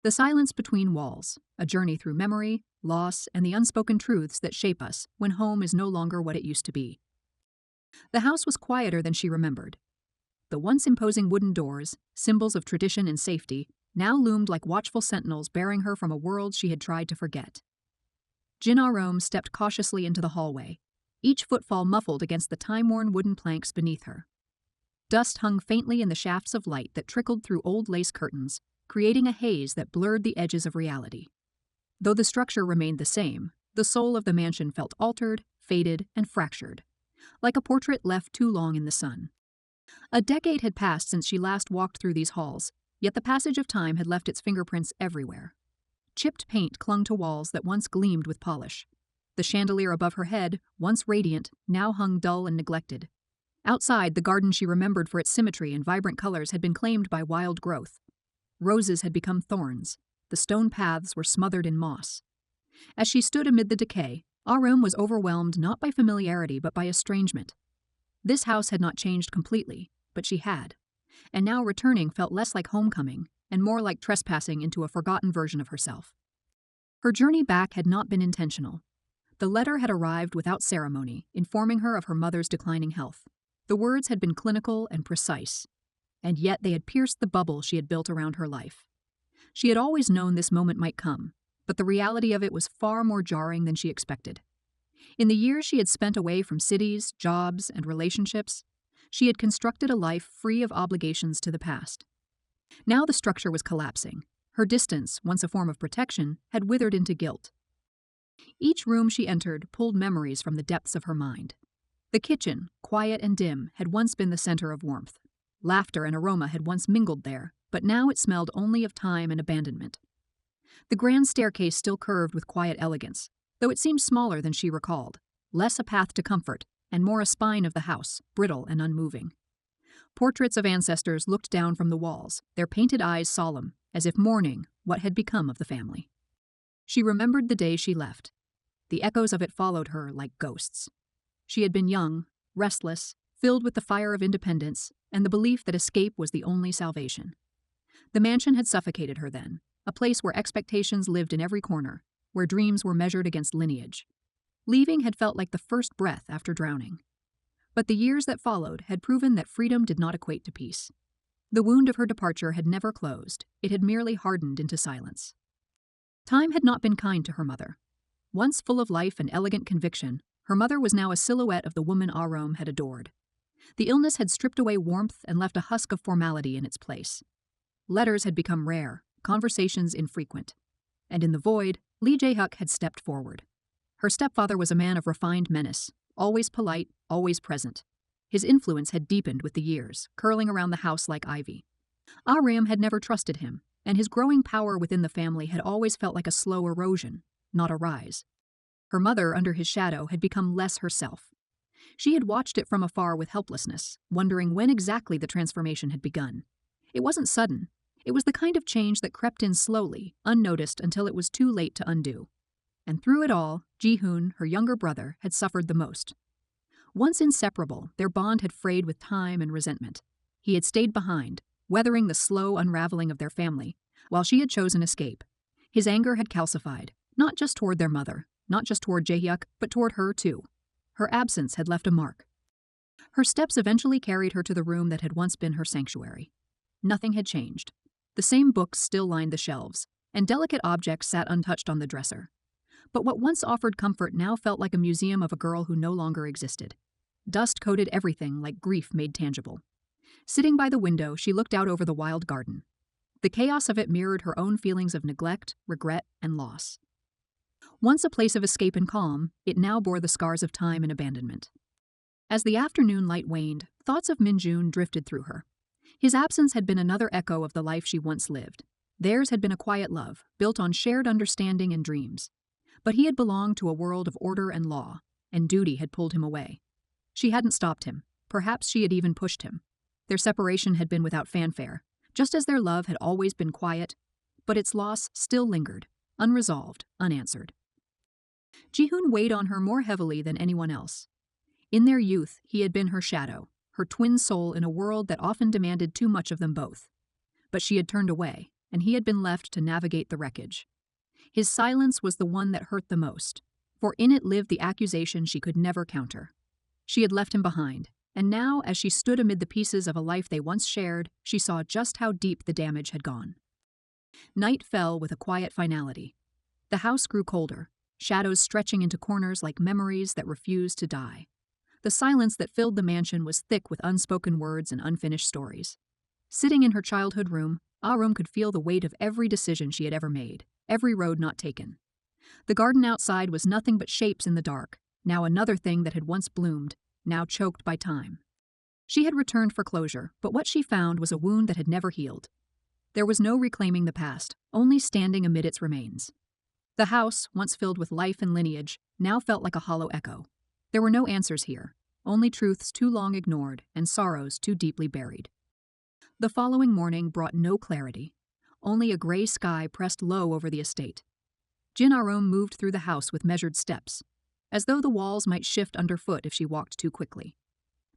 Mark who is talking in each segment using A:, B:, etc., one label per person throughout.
A: The Silence Between Walls, a journey through memory, loss, and the unspoken truths that shape us when home is no longer what it used to be. The house was quieter than she remembered. The once imposing wooden doors, symbols of tradition and safety, now loomed like watchful sentinels bearing her from a world she had tried to forget. Jin Arome stepped cautiously into the hallway, each footfall muffled against the time-worn wooden planks beneath her. Dust hung faintly in the shafts of light that trickled through old lace curtains, creating a haze that blurred the edges of reality. Though the structure remained the same, the soul of the mansion felt altered, faded, and fractured, like a portrait left too long in the sun. A decade had passed since she last walked through these halls, yet the passage of time had left its fingerprints everywhere. Chipped paint clung to walls that once gleamed with polish. The chandelier above her head, once radiant, now hung dull and neglected. Outside, the garden she remembered for its symmetry and vibrant colors had been claimed by wild growth. Roses had become thorns. The stone paths were smothered in moss. As she stood amid the decay, Arome was overwhelmed not by familiarity but by estrangement. This house had not changed completely, but she had, and now returning felt less like homecoming and more like trespassing into a forgotten version of herself. Her journey back had not been intentional. The letter had arrived without ceremony, informing her of her mother's declining health. The words had been clinical and precise, and yet they had pierced the bubble she had built around her life. She had always known this moment might come, but the reality of it was far more jarring than she expected. In the years she had spent away from cities, jobs, and relationships, she had constructed a life free of obligations to the past. Now the structure was collapsing. Her distance, once a form of protection, had withered into guilt. Each room she entered pulled memories from the depths of her mind. The kitchen, quiet and dim, had once been the center of warmth. Laughter and aroma had once mingled there, but now it smelled only of time and abandonment. The grand staircase still curved with quiet elegance, though it seemed smaller than she recalled, less a path to comfort, and more a spine of the house, brittle and unmoving. Portraits of ancestors looked down from the walls, their painted eyes solemn, as if mourning what had become of the family. She remembered the day she left. The echoes of it followed her like ghosts. She had been young, restless, filled with the fire of independence and the belief that escape was the only salvation. The mansion had suffocated her then, a place where expectations lived in every corner, where dreams were measured against lineage. Leaving had felt like the first breath after drowning. But the years that followed had proven that freedom did not equate to peace. The wound of her departure had never closed, it had merely hardened into silence. Time had not been kind to her mother. Once full of life and elegant conviction, her mother was now a silhouette of the woman Arome had adored. The illness had stripped away warmth and left a husk of formality in its place. Letters had become rare, conversations infrequent. And in the void, Lee Jae-hyuk had stepped forward. Her stepfather was a man of refined menace, always polite, always present. His influence had deepened with the years, curling around the house like ivy. Arome had never trusted him, and his growing power within the family had always felt like a slow erosion, not a rise. Her mother, under his shadow, had become less herself. She had watched it from afar with helplessness, wondering when exactly the transformation had begun. It wasn't sudden. It was the kind of change that crept in slowly, unnoticed until it was too late to undo. And through it all, Ji-hoon, her younger brother, had suffered the most. Once inseparable, their bond had frayed with time and resentment. He had stayed behind, weathering the slow unraveling of their family, while she had chosen escape. His anger had calcified, not just toward their mother, not just toward Jae-hyuk, but toward her too. Her absence had left a mark. Her steps eventually carried her to the room that had once been her sanctuary. Nothing had changed. The same books still lined the shelves, and delicate objects sat untouched on the dresser. But what once offered comfort now felt like a museum of a girl who no longer existed. Dust coated everything like grief made tangible. Sitting by the window, she looked out over the wild garden. The chaos of it mirrored her own feelings of neglect, regret, and loss. Once a place of escape and calm, it now bore the scars of time and abandonment. As the afternoon light waned, thoughts of Min-jun drifted through her. His absence had been another echo of the life she once lived. Theirs had been a quiet love, built on shared understanding and dreams. But he had belonged to a world of order and law, and duty had pulled him away. She hadn't stopped him. Perhaps she had even pushed him. Their separation had been without fanfare, just as their love had always been quiet, but its loss still lingered, unresolved, unanswered. Ji-hoon weighed on her more heavily than anyone else. In their youth, he had been her shadow, her twin soul in a world that often demanded too much of them both. But she had turned away, and he had been left to navigate the wreckage. His silence was the one that hurt the most, for in it lived the accusation she could never counter. She had left him behind, and now, as she stood amid the pieces of a life they once shared, she saw just how deep the damage had gone. Night fell with a quiet finality. The house grew colder, shadows stretching into corners like memories that refused to die. The silence that filled the mansion was thick with unspoken words and unfinished stories. Sitting in her childhood room, Arum could feel the weight of every decision she had ever made, every road not taken. The garden outside was nothing but shapes in the dark, now another thing that had once bloomed, now choked by time. She had returned for closure, but what she found was a wound that had never healed. There was no reclaiming the past, only standing amid its remains. The house, once filled with life and lineage, now felt like a hollow echo. There were no answers here, only truths too long ignored and sorrows too deeply buried. The following morning brought no clarity. Only a gray sky pressed low over the estate. Jin Arum moved through the house with measured steps, as though the walls might shift underfoot if she walked too quickly.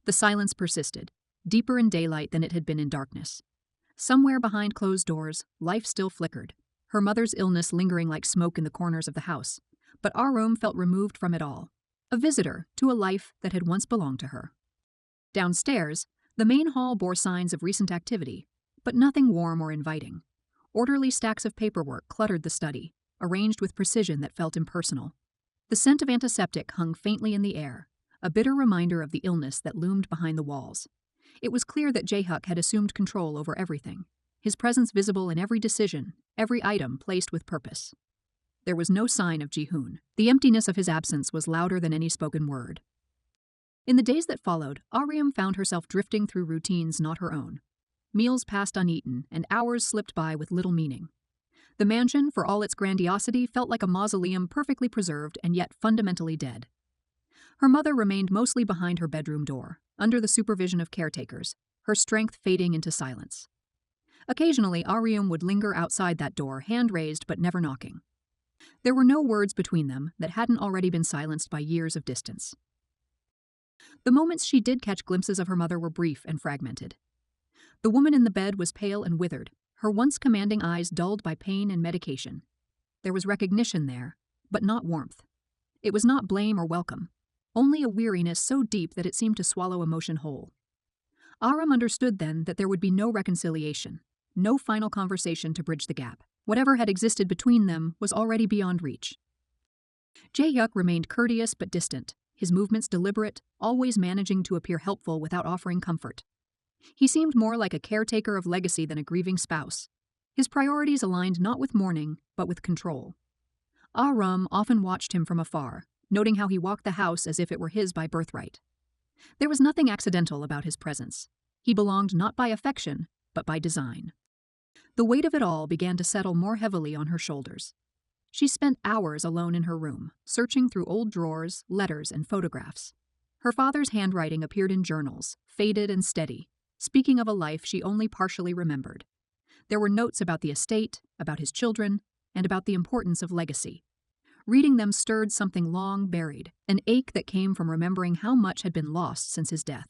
A: The silence persisted, deeper in daylight than it had been in darkness. Somewhere behind closed doors, life still flickered, her mother's illness lingering like smoke in the corners of the house, but Arum felt removed from it all, a visitor to a life that had once belonged to her. Downstairs, the main hall bore signs of recent activity, but nothing warm or inviting. Orderly stacks of paperwork cluttered the study, arranged with precision that felt impersonal. The scent of antiseptic hung faintly in the air, a bitter reminder of the illness that loomed behind the walls. It was clear that Jae-hyuk had assumed control over everything, his presence visible in every decision, every item placed with purpose. There was no sign of Ji-hoon. The emptiness of his absence was louder than any spoken word. In the days that followed, Arum found herself drifting through routines not her own. Meals passed uneaten, and hours slipped by with little meaning. The mansion, for all its grandiosity, felt like a mausoleum perfectly preserved and yet fundamentally dead. Her mother remained mostly behind her bedroom door, under the supervision of caretakers, her strength fading into silence. Occasionally, Arum would linger outside that door, hand raised but never knocking. There were no words between them that hadn't already been silenced by years of distance. The moments she did catch glimpses of her mother were brief and fragmented. The woman in the bed was pale and withered, her once commanding eyes dulled by pain and medication. There was recognition there, but not warmth. It was not blame or welcome, only a weariness so deep that it seemed to swallow emotion whole. Arum understood then that there would be no reconciliation, no final conversation to bridge the gap. Whatever had existed between them was already beyond reach. Jae-hyuk remained courteous but distant, his movements deliberate, always managing to appear helpful without offering comfort. He seemed more like a caretaker of legacy than a grieving spouse. His priorities aligned not with mourning, but with control. Arum often watched him from afar, noting how he walked the house as if it were his by birthright. There was nothing accidental about his presence. He belonged not by affection, but by design. The weight of it all began to settle more heavily on her shoulders. She spent hours alone in her room, searching through old drawers, letters, and photographs. Her father's handwriting appeared in journals, faded and steady, speaking of a life she only partially remembered. There were notes about the estate, about his children, and about the importance of legacy. Reading them stirred something long buried, an ache that came from remembering how much had been lost since his death.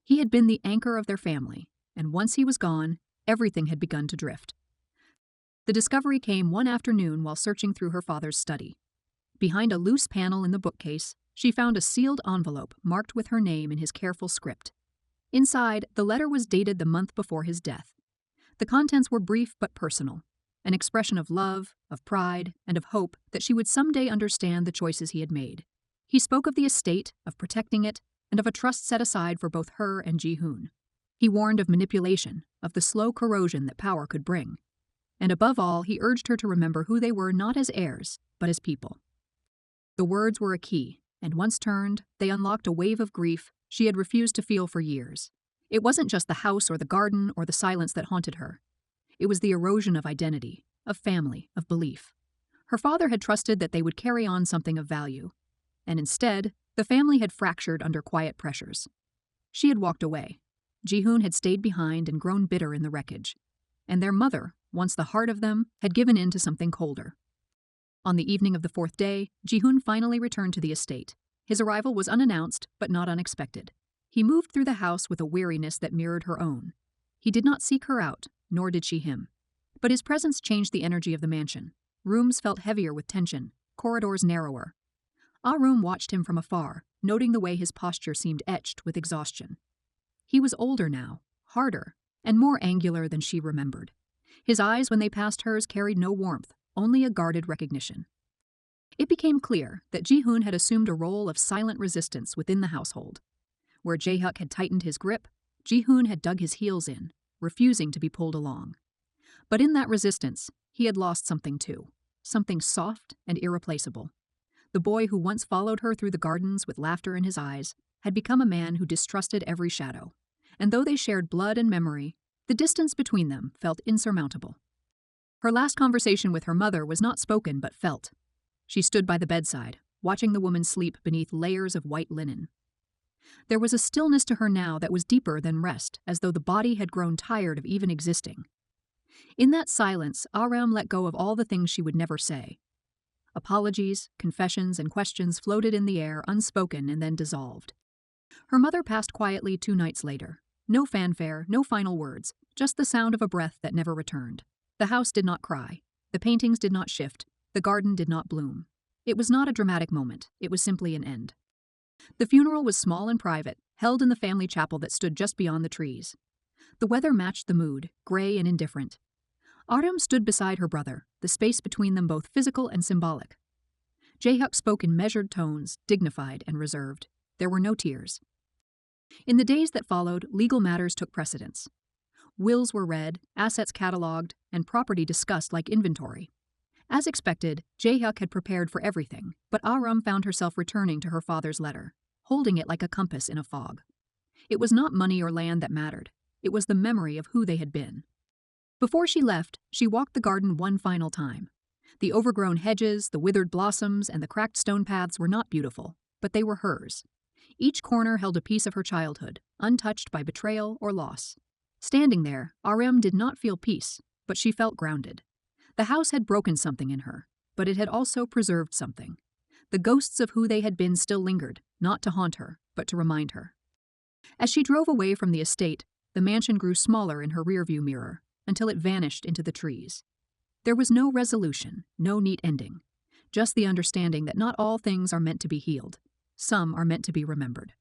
A: He had been the anchor of their family, and once he was gone, everything had begun to drift. The discovery came one afternoon while searching through her father's study. Behind a loose panel in the bookcase, she found a sealed envelope marked with her name in his careful script. Inside, the letter was dated the month before his death. The contents were brief but personal, an expression of love, of pride, and of hope that she would someday understand the choices he had made. He spoke of the estate, of protecting it, and of a trust set aside for both her and Ji-hoon. He warned of manipulation, of the slow corrosion that power could bring. And above all, he urged her to remember who they were not as heirs, but as people. The words were a key, and once turned, they unlocked a wave of grief she had refused to feel for years. It wasn't just the house or the garden or the silence that haunted her. It was the erosion of identity, of family, of belief. Her father had trusted that they would carry on something of value, and instead, the family had fractured under quiet pressures. She had walked away. Ji-hoon had stayed behind and grown bitter in the wreckage. And their mother, once the heart of them, had given in to something colder. On the evening of the fourth day, Ji-hoon finally returned to the estate. His arrival was unannounced, but not unexpected. He moved through the house with a weariness that mirrored her own. He did not seek her out, nor did she him. But his presence changed the energy of the mansion. Rooms felt heavier with tension, corridors narrower. Arum watched him from afar, noting the way his posture seemed etched with exhaustion. He was older now, harder, and more angular than she remembered. His eyes, when they passed hers, carried no warmth, only a guarded recognition. It became clear that Ji-hoon had assumed a role of silent resistance within the household. Where Jae-hyuk had tightened his grip, Ji-hoon had dug his heels in, refusing to be pulled along. But in that resistance, he had lost something too, something soft and irreplaceable. The boy who once followed her through the gardens with laughter in his eyes had become a man who distrusted every shadow, and though they shared blood and memory, the distance between them felt insurmountable. Her last conversation with her mother was not spoken but felt. She stood by the bedside, watching the woman sleep beneath layers of white linen. There was a stillness to her now that was deeper than rest, as though the body had grown tired of even existing. In that silence, Aram let go of all the things she would never say. Apologies, confessions, and questions floated in the air, unspoken and then dissolved. Her mother passed quietly 2 nights later. No fanfare, no final words, just the sound of a breath that never returned. The house did not cry. The paintings did not shift. The garden did not bloom. It was not a dramatic moment. It was simply an end. The funeral was small and private, held in the family chapel that stood just beyond the trees. The weather matched the mood, gray and indifferent. Aram stood beside her brother, the space between them both physical and symbolic. Jae-hyuk spoke in measured tones, dignified and reserved. There were no tears. In the days that followed, legal matters took precedence. Wills were read, assets catalogued, and property discussed like inventory. As expected, Jae-hyuk had prepared for everything, but Aram found herself returning to her father's letter, holding it like a compass in a fog. It was not money or land that mattered. It was the memory of who they had been. Before she left, she walked the garden one final time. The overgrown hedges, the withered blossoms, and the cracked stone paths were not beautiful, but they were hers. Each corner held a piece of her childhood, untouched by betrayal or loss. Standing there, Aram did not feel peace, but she felt grounded. The house had broken something in her, but it had also preserved something. The ghosts of who they had been still lingered, not to haunt her, but to remind her. As she drove away from the estate, the mansion grew smaller in her rearview mirror, until it vanished into the trees. There was no resolution, no neat ending, just the understanding that not all things are meant to be healed. Some are meant to be remembered.